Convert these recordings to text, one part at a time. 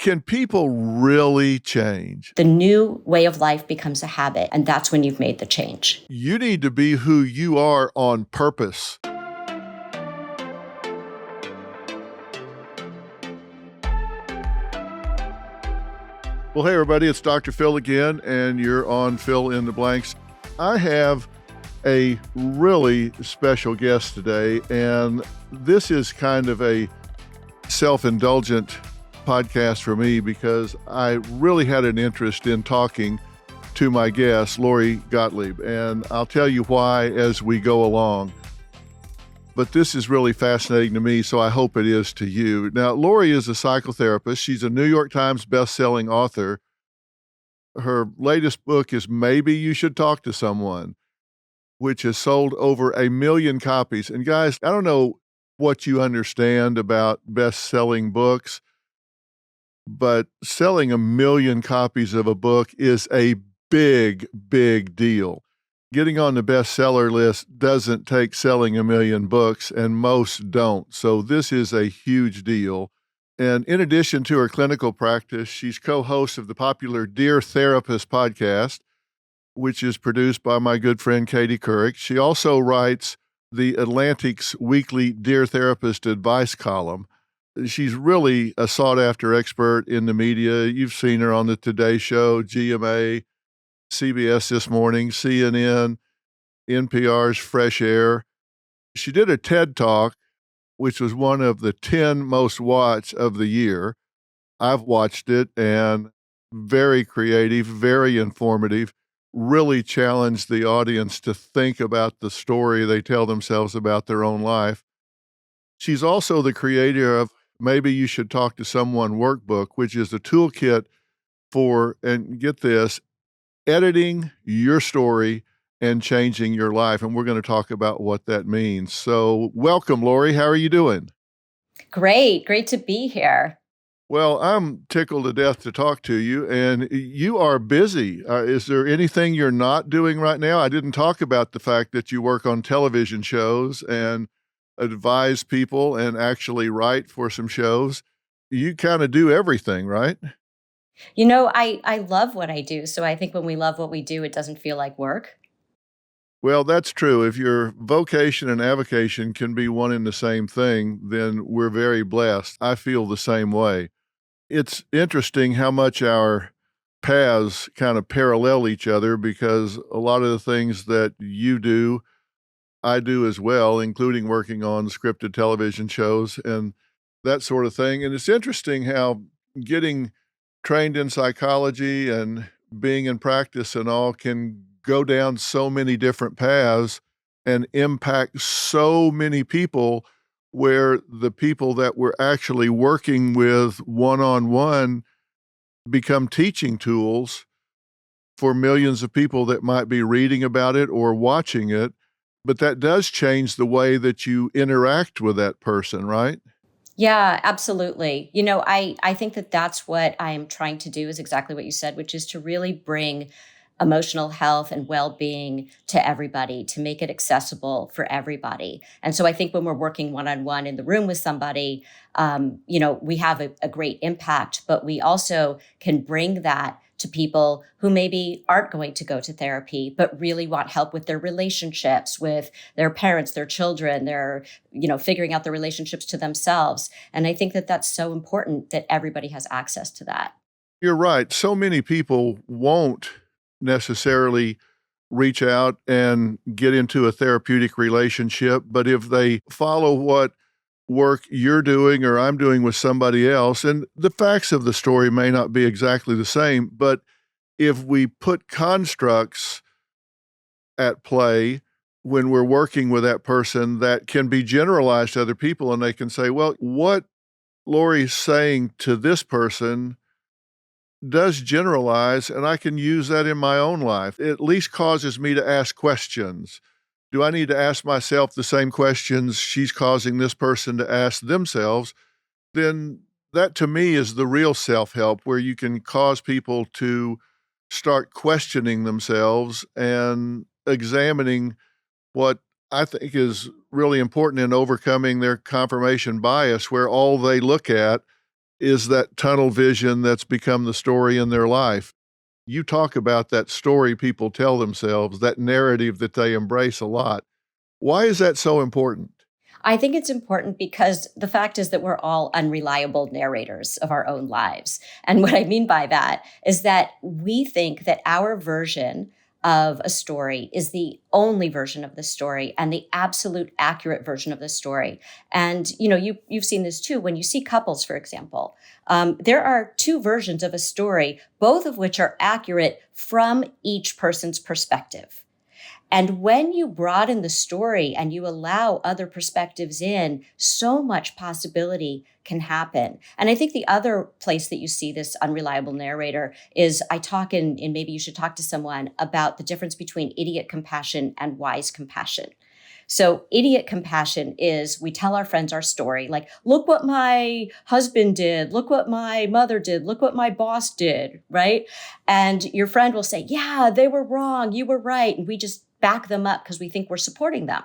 Can people really change? The new way of life becomes a habit, and that's when you've made the change. You need to be who you are on purpose. Well, hey, everybody, it's Dr. Phil again, and you're on Fill in the Blanks. I have a really special guest today, and this is kind of a self-indulgent podcast for me because I really had an interest in talking to my guest, Lori Gottlieb, and I'll tell you why as we go along. But this is really fascinating to me, so I hope it is to you. Now, Lori is a psychotherapist. She's a New York Times best-selling author. Her latest book is Maybe You Should Talk to Someone, which has sold over 1 million copies. And guys, I don't know what you understand about best-selling books, but selling 1 million copies of a book is a big, big deal. Getting on the bestseller list doesn't take selling 1 million books, and most don't. So this is a huge deal. And in addition to her clinical practice, she's co-host of the popular Dear Therapist podcast, which is produced by my good friend Katie Couric. She also writes the Atlantic's weekly Dear Therapist advice column. She's really a sought-after expert in the media. You've seen her on the Today Show, GMA, CBS This Morning, CNN, NPR's Fresh Air. She did a TED Talk, which was one of the 10 most watched of the year. I've watched it, and very creative, very informative, really challenged the audience to think about the story they tell themselves about their own life. She's also the creator of Maybe You Should Talk to Someone workbook, which is a toolkit for, and get this, editing your story and changing your life. And we're going to talk about what that means. So welcome, Lori. How are you doing? Great to be here. Well, I'm tickled to death to talk to you, and you are busy. Is there anything you're not doing right now? I didn't talk about the fact that you work on television shows and advise people and actually write for some shows. You kind of do everything, right? You know, I love what I do. So I think when we love what we do, it doesn't feel like work. Well, that's true. If your vocation and avocation can be one and the same thing, then we're very blessed. I feel the same way. It's interesting how much our paths kind of parallel each other because a lot of the things that you do, I do as well, including working on scripted television shows and that sort of thing. And it's interesting how getting trained in psychology and being in practice and all can go down so many different paths and impact so many people, where the people that we're actually working with one-on-one become teaching tools for millions of people that might be reading about it or watching it. But that does change the way that you interact with that person, right? Yeah, absolutely. You know, I think that that's what I'm trying to do is exactly what you said, which is to really bring emotional health and well-being to everybody, to make it accessible for everybody. And so I think when we're working one-on-one in the room with somebody, we have a great impact, but we also can bring that to people who maybe aren't going to go to therapy, but really want help with their relationships with their parents, their children, their, figuring out their relationships to themselves. And I think that that's so important that everybody has access to that. You're right. So many people won't necessarily reach out and get into a therapeutic relationship, but if they follow what work you're doing or I'm doing with somebody else, and the facts of the story may not be exactly the same, but if we put constructs at play when we're working with that person that can be generalized to other people, and they can say, well, what Lori's saying to this person does generalize, and I can use that in my own life. It at least causes me to ask questions. Do I need to ask myself the same questions she's causing this person to ask themselves? Then that to me is the real self-help, where you can cause people to start questioning themselves and examining what I think is really important in overcoming their confirmation bias, where all they look at is that tunnel vision that's become the story in their life. You talk about that story people tell themselves, that narrative that they embrace a lot. Why is that so important? I think it's important because the fact is that we're all unreliable narrators of our own lives. And what I mean by that is that we think that our version of a story is the only version of the story and the absolute accurate version of the story. And you've seen this too when you see couples, for example. There are two versions of a story, both of which are accurate from each person's perspective. And when you broaden the story and you allow other perspectives in, so much possibility can happen. And I think the other place that you see this unreliable narrator is I talk in maybe you should talk to someone about the difference between idiot compassion and wise compassion. So idiot compassion is we tell our friends our story, like, look what my husband did, look what my mother did, look what my boss did, right? And your friend will say, yeah, they were wrong, you were right. And we just back them up because we think we're supporting them.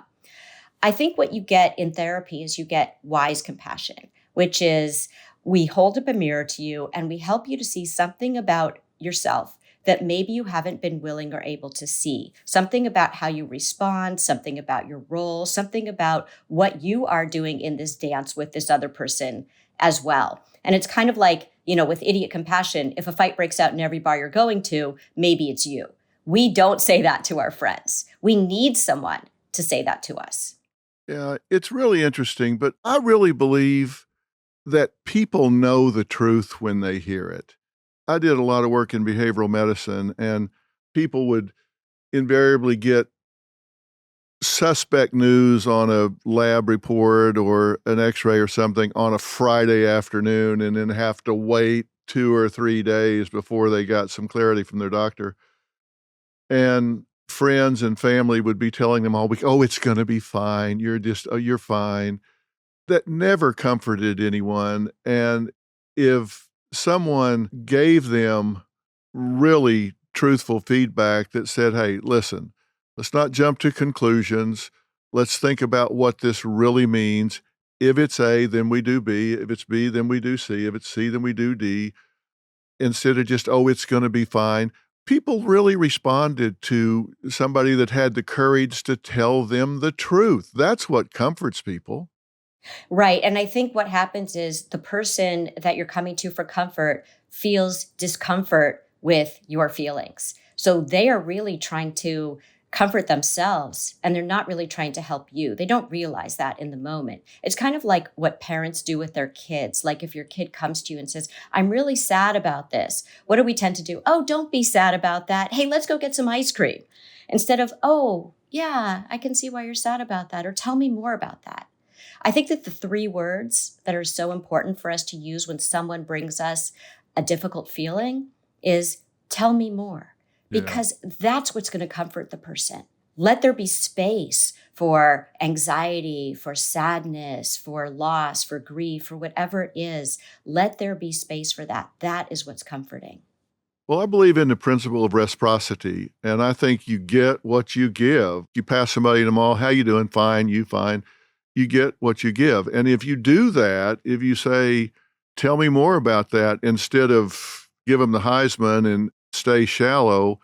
I think what you get in therapy is you get wise compassion, which is we hold up a mirror to you and we help you to see something about yourself that maybe you haven't been willing or able to see, something about how you respond, something about your role, something about what you are doing in this dance with this other person as well. And it's kind of like, with idiot compassion, if a fight breaks out in every bar you're going to, maybe it's you. We don't say that to our friends. We need someone to say that to us. Yeah, it's really interesting, but I really believe that people know the truth when they hear it. I did a lot of work in behavioral medicine, and people would invariably get suspect news on a lab report or an x-ray or something on a Friday afternoon and then have to wait 2 or 3 days before they got some clarity from their doctor. And friends and family would be telling them all week, "Oh, it's gonna be fine. You're fine." That never comforted anyone. And if someone gave them really truthful feedback that said, "Hey, listen, let's not jump to conclusions. Let's think about what this really means. If it's A, then we do B. If it's B, then we do C. If it's C, then we do D." Instead of just, "Oh, it's gonna be fine." People really responded to somebody that had the courage to tell them the truth. That's what comforts people. Right. And I think what happens is the person that you're coming to for comfort feels discomfort with your feelings. So they are really trying to comfort themselves and they're not really trying to help you. They don't realize that in the moment. It's kind of like what parents do with their kids. Like if your kid comes to you and says, I'm really sad about this, what do we tend to do? Oh, don't be sad about that. Hey, let's go get some ice cream. Instead of, oh, yeah, I can see why you're sad about that, or tell me more about that. I think that the three words that are so important for us to use when someone brings us a difficult feeling is tell me more, Yeah. because that's what's going to comfort the person. Let there be space for anxiety, for sadness, for loss, for grief, for whatever it is. Let there be space for that. That is what's comforting. Well, I believe in the principle of reciprocity, and I think you get what you give. You pass somebody in the mall, "How you doing?" "Fine." "You fine." You get what you give. And if you do that, if you say, "Tell me more about that," instead of give them the Heisman and stay shallow,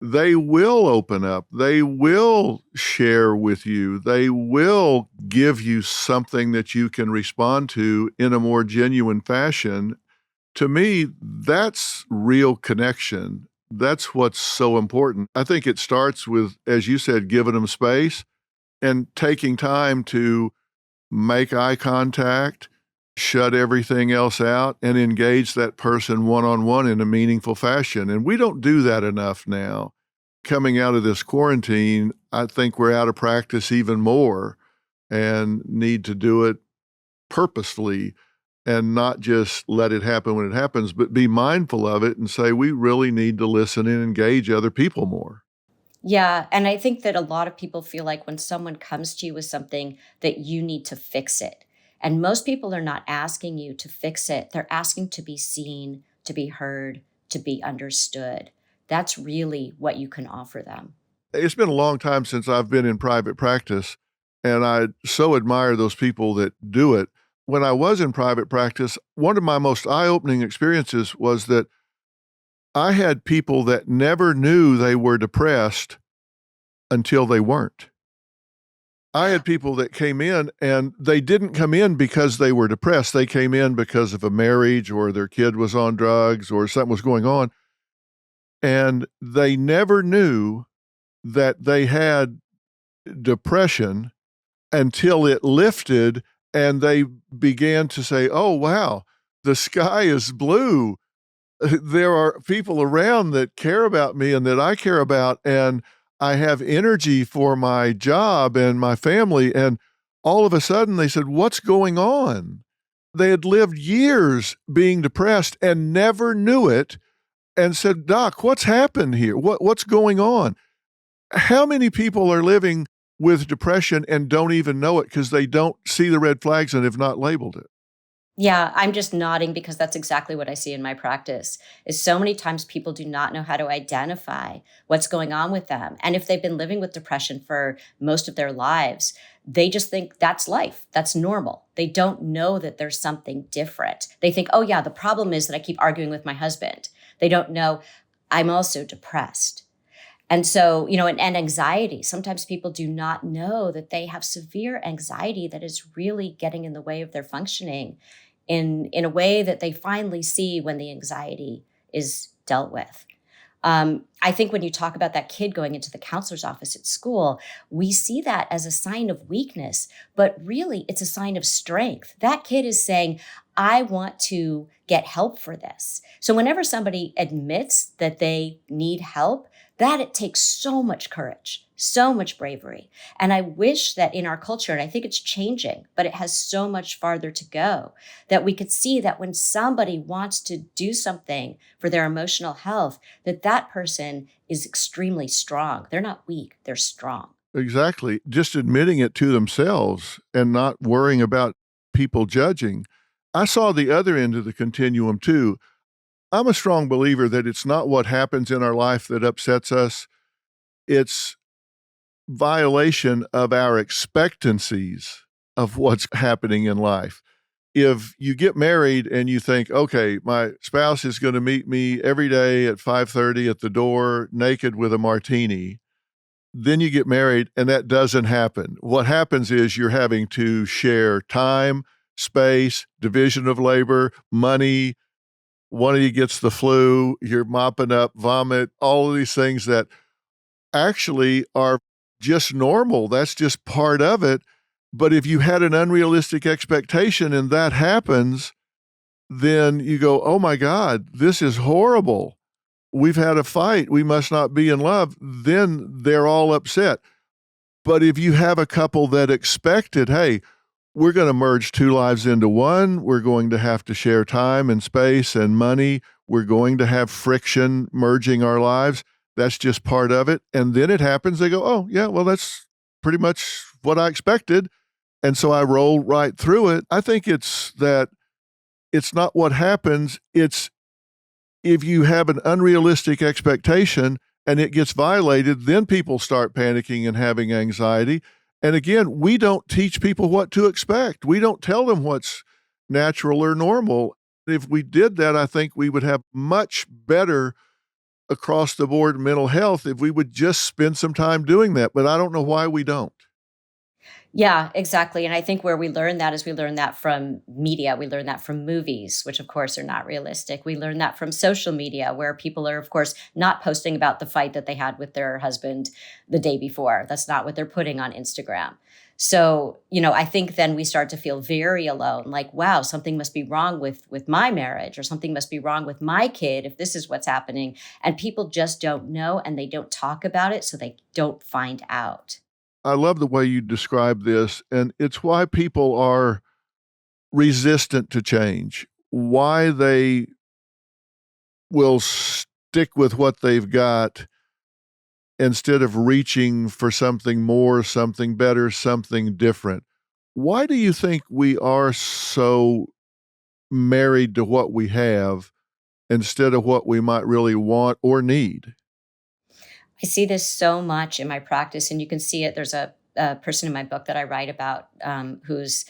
they will open up. They will share with you. They will give you something that you can respond to in a more genuine fashion. To me, that's real connection. That's what's so important. I think it starts with, as you said, giving them space and taking time to make eye contact, shut everything else out, and engage that person one-on-one in a meaningful fashion. And we don't do that enough now. Coming out of this quarantine, I think we're out of practice even more and need to do it purposefully and not just let it happen when it happens, but be mindful of it and say, we really need to listen and engage other people more. Yeah. And I think that a lot of people feel like when someone comes to you with something that you need to fix it. And most people are not asking you to fix it. They're asking to be seen, to be heard, to be understood. That's really what you can offer them. It's been a long time since I've been in private practice, and I so admire those people that do it. when I was in private practice, one of my most eye-opening experiences was that I had people that never knew they were depressed until they weren't. I had people that came in and they didn't come in because they were depressed. They came in because of a marriage or their kid was on drugs or something was going on. And they never knew that they had depression until it lifted and they began to say, oh, wow, the sky is blue. There are people around that care about me and that I care about, and I have energy for my job and my family. And all of a sudden they said, what's going on? They had lived years being depressed and never knew it and said, Doc, what's happened here? What's going on? How many people are living with depression and don't even know it because they don't see the red flags and have not labeled it? Yeah, I'm just nodding because that's exactly what I see in my practice. Is so many times people do not know how to identify what's going on with them. And if they've been living with depression for most of their lives, they just think that's life. That's normal. They don't know that there's something different. They think, oh yeah, the problem is that I keep arguing with my husband. They don't know I'm also depressed. And so, and anxiety. Sometimes people do not know that they have severe anxiety that is really getting in the way of their functioning in a way that they finally see when the anxiety is dealt with. I think when you talk about that kid going into the counselor's office at school, we see that as a sign of weakness, but really it's a sign of strength. That kid is saying, I want to get help for this. So whenever somebody admits that they need help, that it takes so much courage, so much bravery. And I wish that in our culture, and I think it's changing, but it has so much farther to go, that we could see that when somebody wants to do something for their emotional health, that person is extremely strong. They're not weak, they're strong. Exactly. Just admitting it to themselves and not worrying about people judging. I saw the other end of the continuum too. I'm a strong believer that it's not what happens in our life that upsets us. It's violation of our expectancies of what's happening in life. If you get married and you think, okay, my spouse is going to meet me every day at 5:30 at the door, naked with a martini, then you get married and that doesn't happen. What happens is you're having to share time, space, division of labor, money. One of you gets the flu, you're mopping up, vomit, all of these things that actually are just normal. That's just part of it. But if you had an unrealistic expectation and that happens, then you go, oh my God, this is horrible. We've had a fight. We must not be in love. Then they're all upset. But if you have a couple that expected, hey, we're going to merge two lives into one. We're going to have to share time and space and money. We're going to have friction merging our lives. That's just part of it. And then it happens. They go, oh, yeah, well, that's pretty much what I expected. And so I roll right through it. I think it's that it's not what happens. It's if you have an unrealistic expectation and it gets violated, then people start panicking and having anxiety. And again, we don't teach people what to expect. We don't tell them what's natural or normal. If we did that, I think we would have much better across the board mental health if we would just spend some time doing that. But I don't know why we don't. Yeah, exactly. And I think where we learn that is we learn that from media. We learn that from movies, which of course are not realistic. We learn that from social media, where people are, of course, not posting about the fight that they had with their husband the day before. That's not what they're putting on Instagram. So, I think then we start to feel very alone, like, wow, something must be wrong with my marriage, or something must be wrong with my kid if this is what's happening. And people just don't know and they don't talk about it, so they don't find out. I love the way you describe this, and it's why people are resistant to change, why they will stick with what they've got instead of reaching for something more, something better, something different. Why do you think we are so married to what we have instead of what we might really want or need? I see this so much in my practice, and you can see it. There's a person in my book that I write about, who's,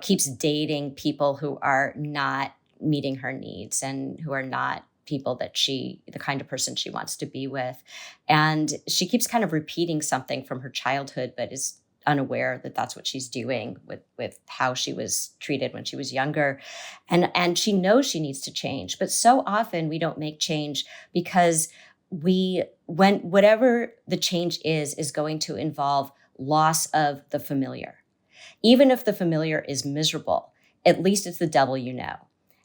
keeps dating people who are not meeting her needs and who are not people that the kind of person she wants to be with. And she keeps kind of repeating something from her childhood, but is unaware that that's what she's doing with how she was treated when she was younger. And she knows she needs to change, but so often we don't make change because when whatever the change is going to involve loss of the familiar. Even if the familiar is miserable, at least it's the devil you know.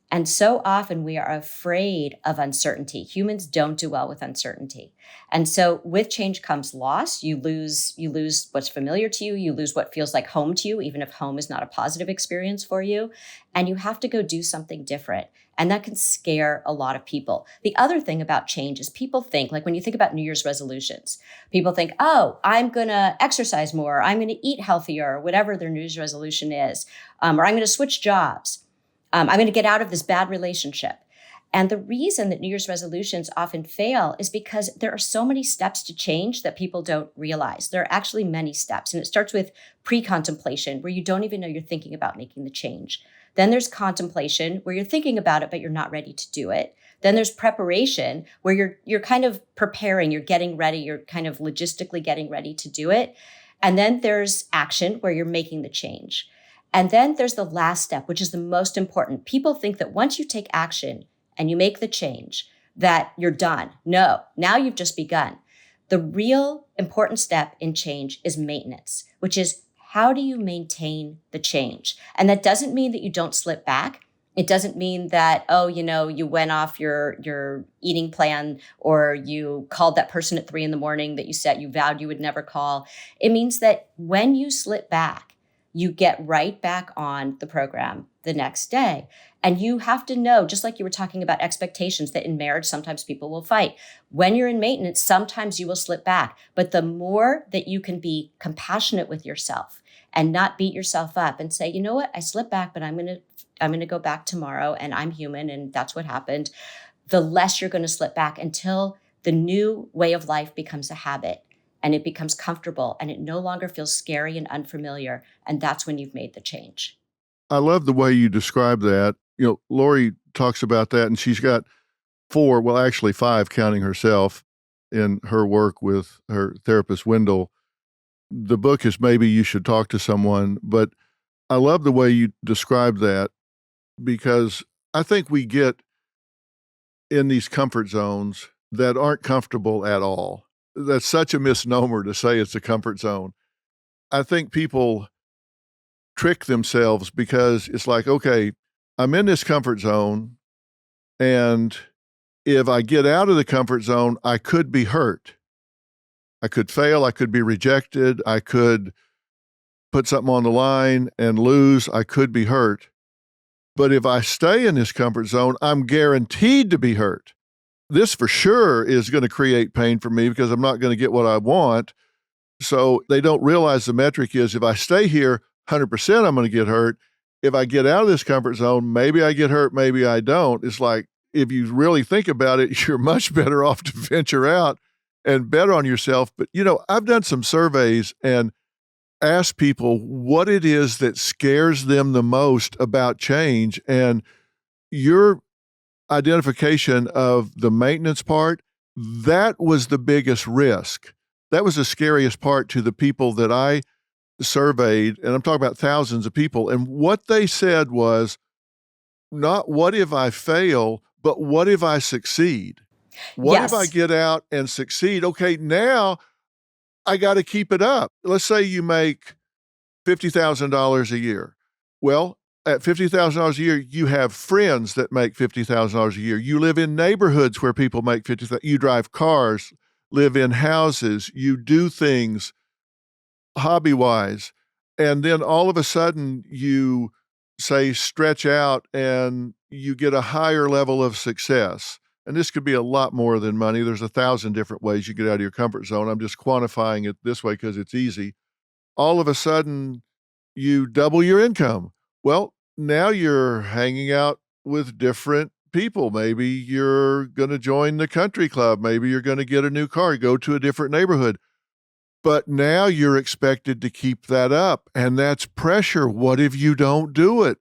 And so often we are afraid of uncertainty. Humans don't do well with uncertainty. And so with change comes loss. You lose what's familiar to you. You lose what feels like home to you, even if home is not a positive experience for you. And you have to go do something different. And that can scare a lot of people. The other thing about change is people think, like when you think about New Year's resolutions, people think, oh, I'm going to exercise more, I'm going to eat healthier, or whatever their New Year's resolution is, or I'm going to switch jobs. I'm going to get out of this bad relationship. And the reason that New Year's resolutions often fail is because there are so many steps to change that people don't realize. There are actually many steps. And it starts with pre-contemplation, where you don't even know you're thinking about making the change. Then there's contemplation, where you're thinking about it, but you're not ready to do it. Then there's preparation, where you're kind of preparing, you're getting ready, you're kind of logistically getting ready to do it. And then there's action, where you're making the change. And then there's the last step, which is the most important. People think that once you take action and you make the change, that you're done. No, now you've just begun. The real important step in change is maintenance, which is how do you maintain the change? And that doesn't mean that you don't slip back. It doesn't mean that, you went off your eating plan, or you called that person at 3 a.m. that you said you vowed you would never call. It means that when you slip back, you get right back on the program the next day. And you have to know, just like you were talking about expectations, that in marriage, sometimes people will fight. When you're in maintenance, sometimes you will slip back. But the more that you can be compassionate with yourself and not beat yourself up and say, you know what, I slipped back, but I'm going to go back tomorrow, and I'm human and that's what happened, the less you're going to slip back until the new way of life becomes a habit. And it becomes comfortable, and it no longer feels scary and unfamiliar. And that's when you've made the change. I love the way you describe that. Lori talks about that, and she's got 4, well, actually 5, counting herself, in her work with her therapist, Wendell. The book is Maybe You Should Talk to Someone, but I love the way you describe that, because I think we get in these comfort zones that aren't comfortable at all. That's such a misnomer to say it's a comfort zone. I think people trick themselves because it's like, okay, I'm in this comfort zone, and if I get out of the comfort zone, I could be hurt. I could fail. I could be rejected. I could put something on the line and lose. I could be hurt. But if I stay in this comfort zone, I'm guaranteed to be hurt. This for sure is going to create pain for me because I'm not going to get what I want. So they don't realize the metric is, if I stay here, 100% I'm going to get hurt. If I get out of this comfort zone, maybe I get hurt, maybe I don't. It's like, if you really think about it, you're much better off to venture out and bet on yourself. But, I've done some surveys and asked people what it is that scares them the most about change. And your identification of the maintenance part, that was the biggest risk. That was the scariest part to the people that I surveyed, and I'm talking about thousands of people. And what they said was not what if I fail, but what if I succeed? What if I get out and succeed? Okay, now I got to keep it up. Let's say you make $50,000 a year. Well, at $50,000 a year, you have friends that make $50,000 a year. You live in neighborhoods where people make $50,000. You drive cars, live in houses, you do things hobby-wise. And then all of a sudden you say stretch out and you get a higher level of success. And this could be a lot more than money. There's 1,000 different ways you get out of your comfort zone. I'm just quantifying it this way because it's easy. All of a sudden you double your income. Well, now you're hanging out with different people. Maybe you're going to join the country club. Maybe you're going to get a new car, go to a different neighborhood. But now you're expected to keep that up, and that's pressure. What if you don't do it?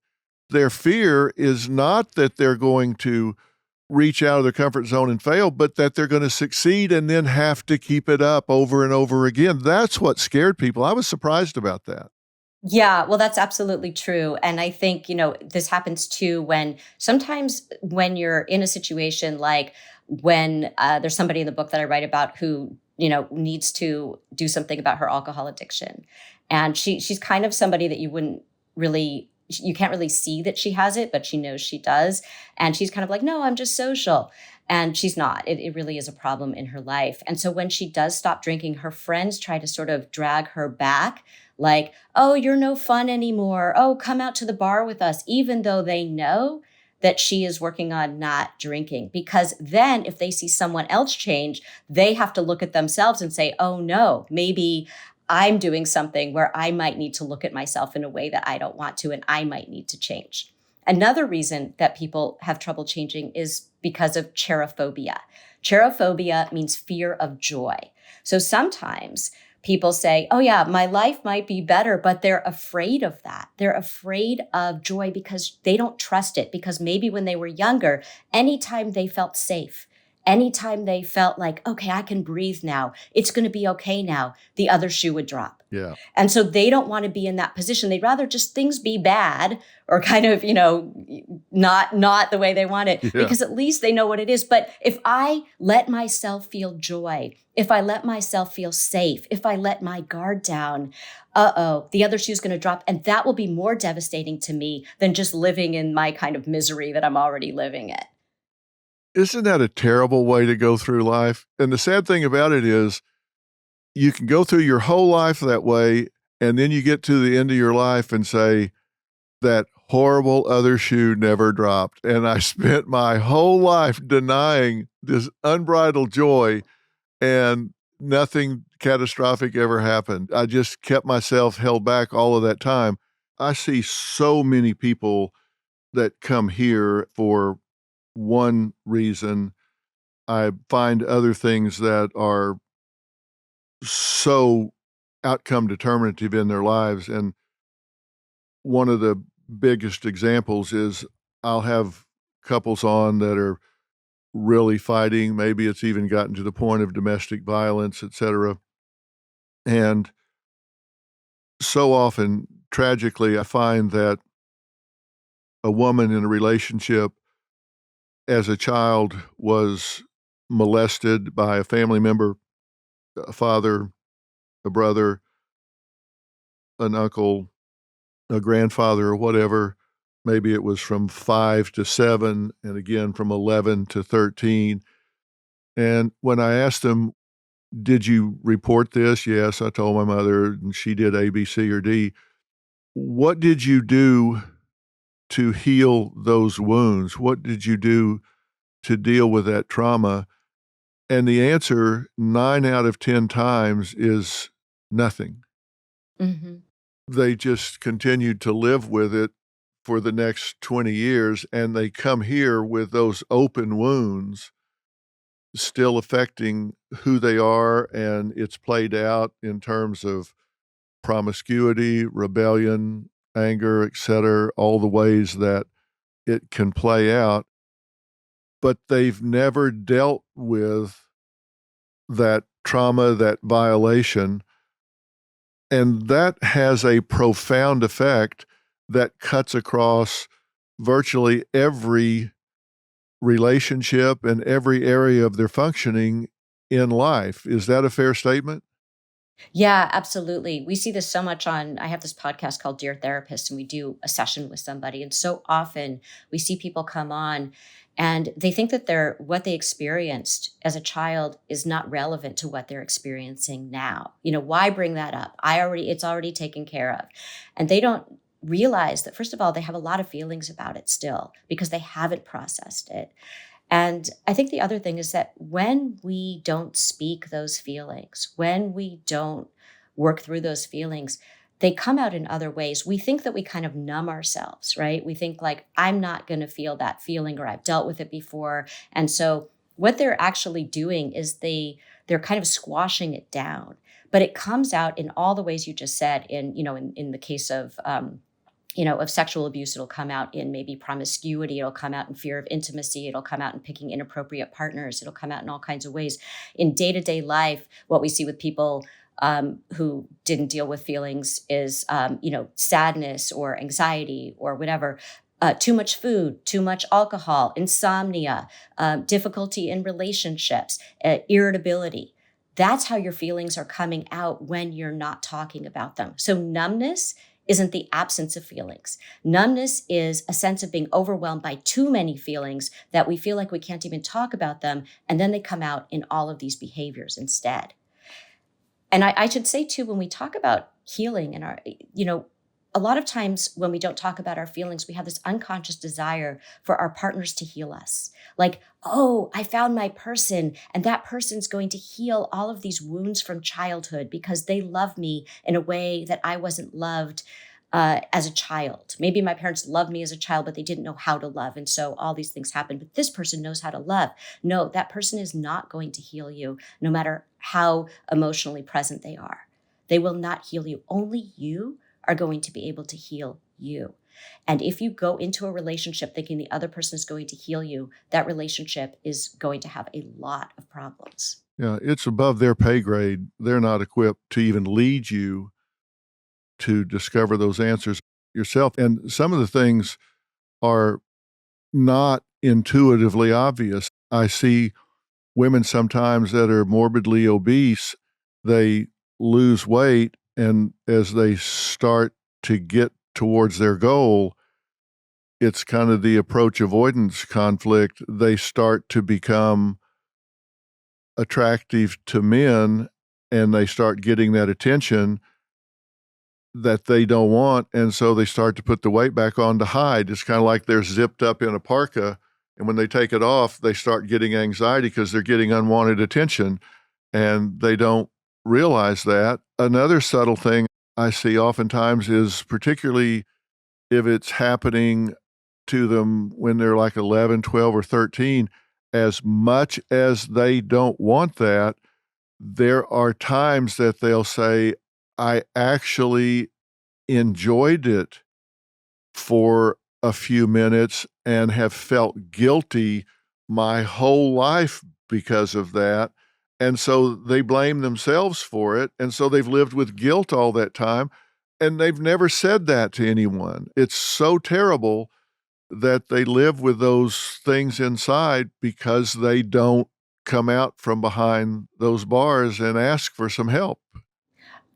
Their fear is not that they're going to reach out of their comfort zone and fail, but that they're going to succeed and then have to keep it up over and over again. That's what scared people. I was surprised about that. Yeah, well, that's absolutely true. And I think, this happens too sometimes when you're in a situation like when there's somebody in the book that I write about who, needs to do something about her alcohol addiction. And she's kind of somebody that you can't really see that she has it, but she knows she does. And she's kind of like, no, I'm just social. And she's not. It really is a problem in her life. And so when she does stop drinking, her friends try to sort of drag her back, like, oh, you're no fun anymore. Oh, come out to the bar with us, even though they know that she is working on not drinking. Because then if they see someone else change, they have to look at themselves and say, oh, no, maybe I'm doing something where I might need to look at myself in a way that I don't want to, and I might need to change. Another reason that people have trouble changing is because of cherophobia. Cherophobia means fear of joy. So sometimes people say, oh yeah, my life might be better, but they're afraid of that. They're afraid of joy because they don't trust it, because maybe when they were younger, anytime they felt safe, anytime they felt like, okay, I can breathe now, it's going to be okay now, the other shoe would drop. Yeah. And so they don't want to be in that position. They'd rather just things be bad or kind of, not the way they want it, because at least they know what it is. But if I let myself feel joy, if I let myself feel safe, if I let my guard down, the other shoe's going to drop. And that will be more devastating to me than just living in my kind of misery that I'm already living in. Isn't that a terrible way to go through life? And the sad thing about it is you can go through your whole life that way, and then you get to the end of your life and say, that horrible other shoe never dropped. And I spent my whole life denying this unbridled joy, and nothing catastrophic ever happened. I just kept myself held back all of that time. I see so many people that come here for one reason. I find other things that are so outcome determinative in their lives. And one of the biggest examples is I'll have couples on that are really fighting. Maybe it's even gotten to the point of domestic violence, et cetera. And so often, tragically, I find that a woman in a relationship as a child was molested by a family member, a father, a brother, an uncle, a grandfather, or whatever. Maybe it was from 5 to 7, and again from 11 to 13. And when I asked them, did you report this? Yes, I told my mother, and she did A, B, C, or D. What did you do to heal those wounds? What did you do to deal with that trauma? And the answer 9 out of 10 times is nothing. Mm-hmm. They just continued to live with it for the next 20 years, and they come here with those open wounds still affecting who they are, and it's played out in terms of promiscuity, rebellion, anger, etc., all the ways that it can play out. But they've never dealt with that trauma, that violation, and that has a profound effect that cuts across virtually every relationship and every area of their functioning in life. Is that a fair statement? Yeah, absolutely. We see this so much I have this podcast called Dear Therapist, and we do a session with somebody. And so often we see people come on and they think that what they experienced as a child is not relevant to what they're experiencing now. Why bring that up? It's already taken care of. And they don't realize that, first of all, they have a lot of feelings about it still because they haven't processed it. And I think the other thing is that when we don't speak those feelings, when we don't work through those feelings, they come out in other ways. We think that we kind of numb ourselves, right? We think like, I'm not going to feel that feeling, or I've dealt with it before. And so what they're actually doing is they're kind of squashing it down. But it comes out in all the ways you just said. In the case of of sexual abuse, it'll come out in maybe promiscuity. It'll come out in fear of intimacy. It'll come out in picking inappropriate partners. It'll come out in all kinds of ways. In day-to-day life, what we see with people who didn't deal with feelings is, sadness or anxiety or whatever. Too much food, too much alcohol, insomnia, difficulty in relationships, irritability. That's how your feelings are coming out when you're not talking about them. So numbness isn't the absence of feelings. Numbness is a sense of being overwhelmed by too many feelings that we feel like we can't even talk about them. And then they come out in all of these behaviors instead. And I should say too, when we talk about healing and a lot of times when we don't talk about our feelings, we have this unconscious desire for our partners to heal us. Like, oh, I found my person, and that person's going to heal all of these wounds from childhood because they love me in a way that I wasn't loved as a child. Maybe my parents loved me as a child, but they didn't know how to love. And so all these things happen. But this person knows how to love. No, that person is not going to heal you, no matter how emotionally present they are. They will not heal you. Only you are going to be able to heal you. And if you go into a relationship thinking the other person is going to heal you, that relationship is going to have a lot of problems. Yeah, it's above their pay grade. They're not equipped to even lead you to discover those answers yourself. And some of the things are not intuitively obvious. I see women sometimes that are morbidly obese, they lose weight, and as they start to get towards their goal, it's kind of the approach avoidance conflict. They start to become attractive to men, and they start getting that attention that they don't want, and so they start to put the weight back on to hide. It's kind of like they're zipped up in a parka, and when they take it off, they start getting anxiety because they're getting unwanted attention, and they don't realize that. Another subtle thing I see oftentimes is, particularly if it's happening to them when they're like 11, 12, or 13, as much as they don't want that, there are times that they'll say, I actually enjoyed it for a few minutes and have felt guilty my whole life because of that. And so they blame themselves for it. And so they've lived with guilt all that time. And they've never said that to anyone. It's so terrible that they live with those things inside because they don't come out from behind those bars and ask for some help.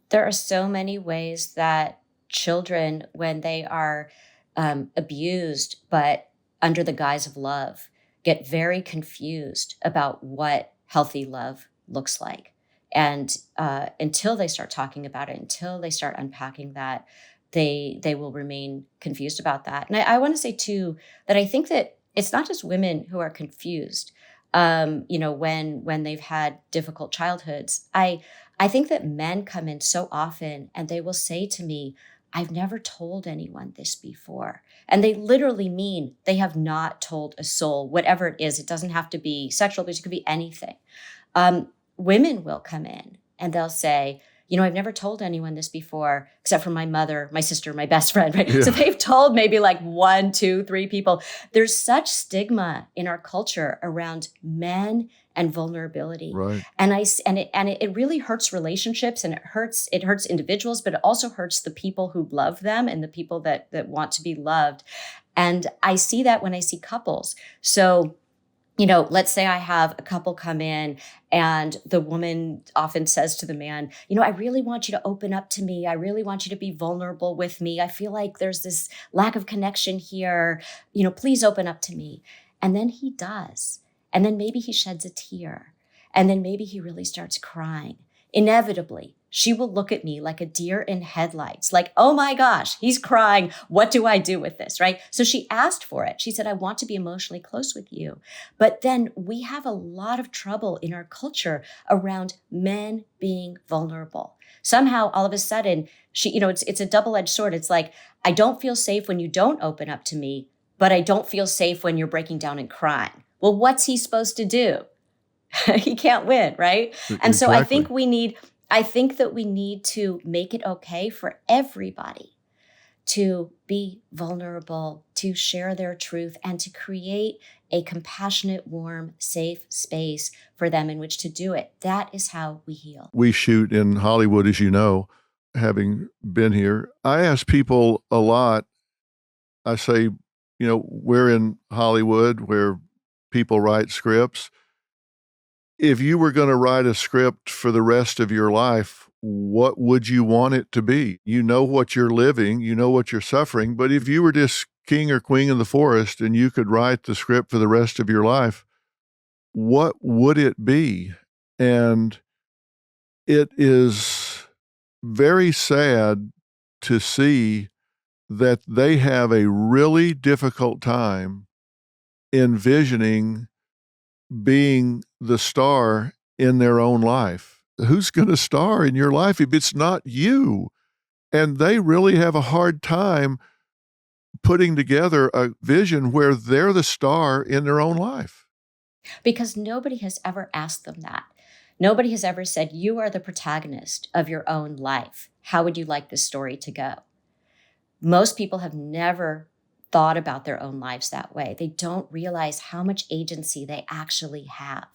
There are so many ways that children, when they are abused, but under the guise of love, get very confused about what healthy love looks like. And until they start talking about it, until they start unpacking that, they will remain confused about that. And I want to say too that I think that it's not just women who are confused. When they've had difficult childhoods, I think that men come in so often and they will say to me, I've never told anyone this before. And they literally mean they have not told a soul, whatever it is. It doesn't have to be sexual abuse. It could be anything. Women will come in and they'll say, I've never told anyone this before, except for my mother, my sister, my best friend, right? Yeah. So they've told maybe like 1, 2, 3 people. There's such stigma in our culture around men and vulnerability. Right. And it really hurts relationships, and it hurts individuals, but it also hurts the people who love them and the people that want to be loved. And I see that when I see couples. So let's say I have a couple come in and the woman often says to the man, I really want you to open up to me. I really want you to be vulnerable with me. I feel like there's this lack of connection here. Please open up to me. And then he does. And then maybe he sheds a tear. And then maybe he really starts crying. Inevitably, she will look at me like a deer in headlights, like, oh my gosh, he's crying. What do I do with this, right? So she asked for it. She said, I want to be emotionally close with you. But then we have a lot of trouble in our culture around men being vulnerable. Somehow, all of a sudden, it's a double-edged sword. It's like, I don't feel safe when you don't open up to me, but I don't feel safe when you're breaking down and crying. Well, what's he supposed to do? He can't win, right? Exactly. And so I think we need I think that we need to make it okay for everybody to be vulnerable, to share their truth, and to create a compassionate, warm, safe space for them in which to do it. That is how we heal. We shoot in Hollywood, as you know, having been here. I ask people a lot, I say, we're in Hollywood where people write scripts. If you were going to write a script for the rest of your life, what would you want it to be? You know what you're living, you know what you're suffering, but if you were just king or queen of the forest and you could write the script for the rest of your life, what would it be? And it is very sad to see that they have a really difficult time envisioning being the star in their own life. Who's going to star in your life if it's not you? And they really have a hard time putting together a vision where they're the star in their own life. Because nobody has ever asked them that. Nobody has ever said, you are the protagonist of your own life. How would you like this story to go? Most people have never thought about their own lives that way. They don't realize how much agency they actually have.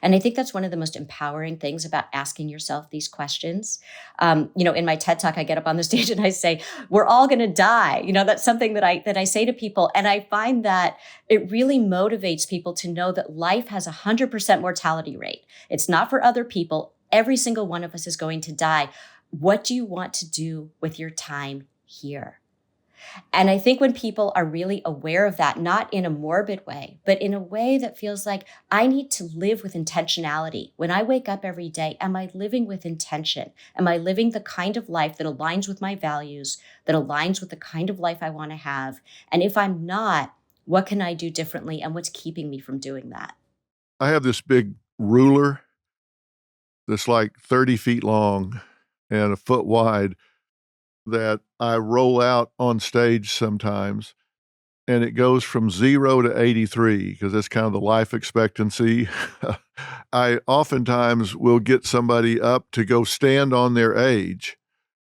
And I think that's one of the most empowering things about asking yourself these questions. In my TED Talk, I get up on the stage and I say, we're all going to die. That's something that I say to people. And I find that it really motivates people to know that life has a 100% mortality rate. It's not for other people. Every single one of us is going to die. What do you want to do with your time here? And I think when people are really aware of that, not in a morbid way, but in a way that feels like I need to live with intentionality. When I wake up every day, am I living with intention? Am I living the kind of life that aligns with my values, that aligns with the kind of life I want to have? And if I'm not, what can I do differently? And what's keeping me from doing that? I have this big ruler that's like 30 feet long and a foot wide that I roll out on stage sometimes, and it goes from 0 to 83 because that's kind of the life expectancy. I oftentimes will get somebody up to go stand on their age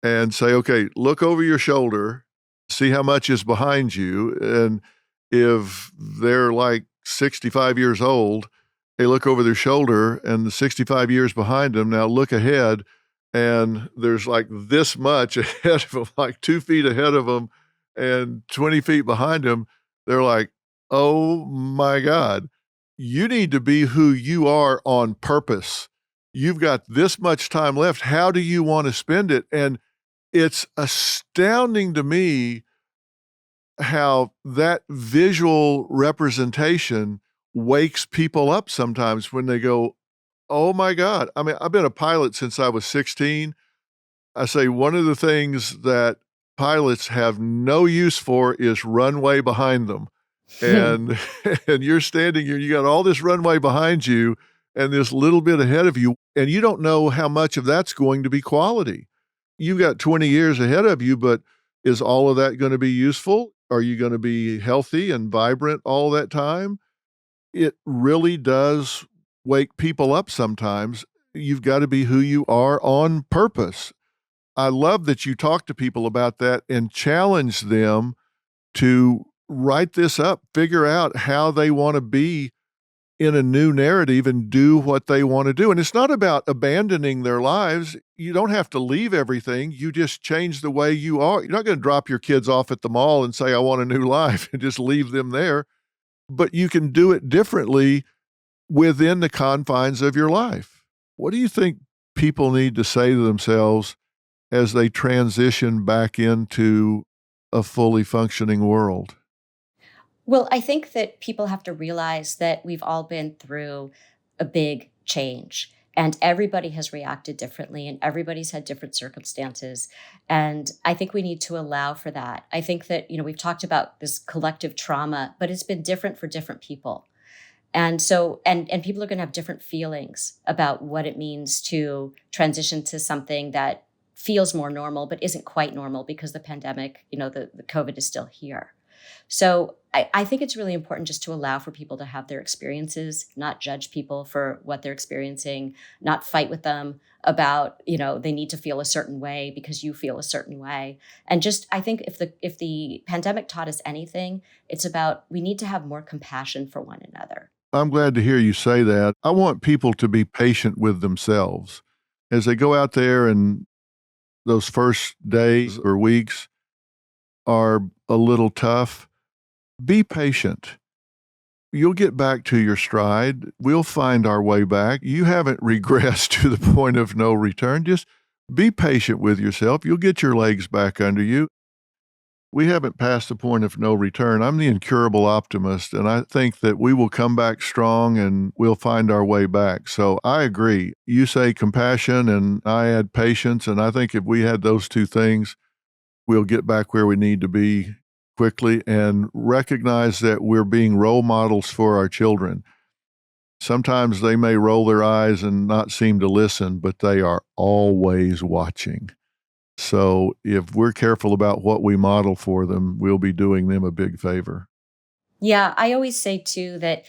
and say, okay, look over your shoulder, see how much is behind you. And if they're like 65 years old, they look over their shoulder and the 65 years behind them. Now look ahead, and there's like this much ahead of them, like 2 feet ahead of them and 20 feet behind them. They're like, oh my God, you need to be who you are on purpose. You've got this much time left. How do you want to spend it? And it's astounding to me how that visual representation wakes people up sometimes when they go, oh my God. I mean, I've been a pilot since I was 16. I say one of the things that pilots have no use for is runway behind them. And and you're standing here, you got all this runway behind you and this little bit ahead of you, and you don't know how much of that's going to be quality. You've got 20 years ahead of you, but is all of that going to be useful? Are you going to be healthy and vibrant all that time? It really does wake people up sometimes. You've got to be who you are on purpose. I love that you talk to people about that and challenge them to write this up, figure out how they want to be in a new narrative and do what they want to do. And it's not about abandoning their lives. You don't have to leave everything. You just change the way you are. You're not going to drop your kids off at the mall and say, I want a new life, and just leave them there. But you can do it differently within the confines of your life. What do you think people need to say to themselves as they transition back into a fully functioning world? Well, I think that people have to realize that we've all been through a big change and everybody has reacted differently and everybody's had different circumstances. And I think we need to allow for that. I think that, we've talked about this collective trauma, but it's been different for different people. And so, and people are going to have different feelings about what it means to transition to something that feels more normal, but isn't quite normal because the pandemic, the COVID is still here. So I think it's really important just to allow for people to have their experiences, not judge people for what they're experiencing, not fight with them about, they need to feel a certain way because you feel a certain way. And just, I think if the pandemic taught us anything, it's about we need to have more compassion for one another. I'm glad to hear you say that. I want people to be patient with themselves as they go out there, and those first days or weeks are a little tough. Be patient. You'll get back to your stride. We'll find our way back. You haven't regressed to the point of no return. Just be patient with yourself. You'll get your legs back under you. We haven't passed the point of no return. I'm the incurable optimist, and I think that we will come back strong and we'll find our way back. So I agree. You say compassion and I add patience, and I think if we had those two things, we'll get back where we need to be quickly and recognize that we're being role models for our children. Sometimes they may roll their eyes and not seem to listen, but they are always watching. So if we're careful about what we model for them, we'll be doing them a big favor. Yeah, I always say too that,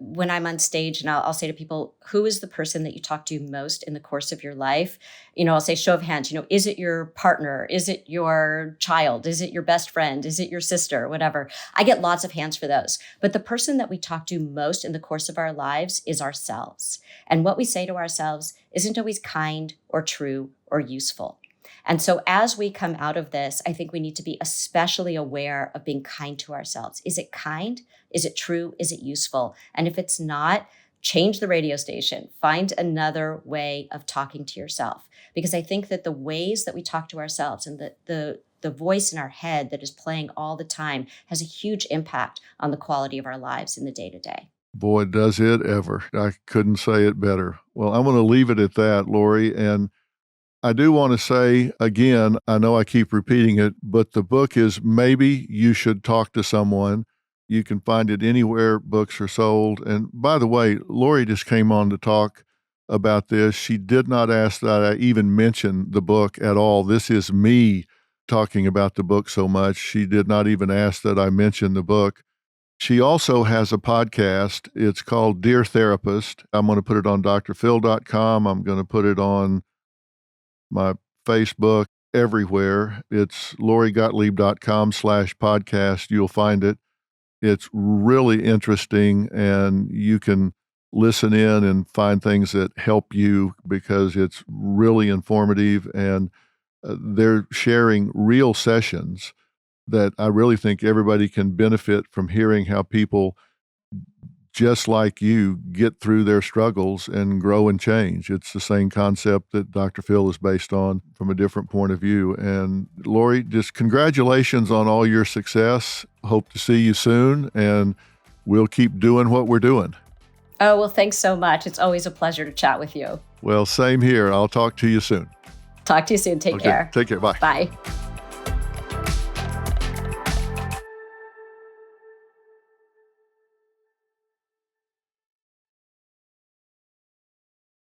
when I'm on stage and I'll say to people, who is the person that you talk to most in the course of your life? I'll say show of hands, is it your partner? Is it your child? Is it your best friend? Is it your sister? Whatever. I get lots of hands for those. But the person that we talk to most in the course of our lives is ourselves. And what we say to ourselves isn't always kind or true or useful. And so as we come out of this, I think we need to be especially aware of being kind to ourselves. Is it kind? Is it true? Is it useful? And if it's not, change the radio station. Find another way of talking to yourself. Because I think that the ways that we talk to ourselves and the voice in our head that is playing all the time has a huge impact on the quality of our lives in the day-to-day. Boy, does it ever. I couldn't say it better. Well, I'm going to leave it at that, Lori. And I do want to say again, I know I keep repeating it, but the book is Maybe You Should Talk to Someone. You can find it anywhere books are sold. And by the way, Lori just came on to talk about this. She did not ask that I even mention the book at all. This is me talking about the book so much. She did not even ask that I mention the book. She also has a podcast. It's called Dear Therapist. I'm going to put it on drphil.com. I'm going to put it on my Facebook, everywhere. It's lorigottlieb.com/podcast. You'll find it. It's really interesting, and you can listen in and find things that help you because it's really informative, and they're sharing real sessions that I really think everybody can benefit from hearing how people just like you get through their struggles and grow and change. It's the same concept that Dr. Phil is based on from a different point of view. And Lori, just congratulations on all your success. Hope to see you soon, and we'll keep doing what we're doing. Oh, well, thanks so much. It's always a pleasure to chat with you. Well, same here. I'll talk to you soon. Talk to you soon. Take care. Take care. Bye. Bye.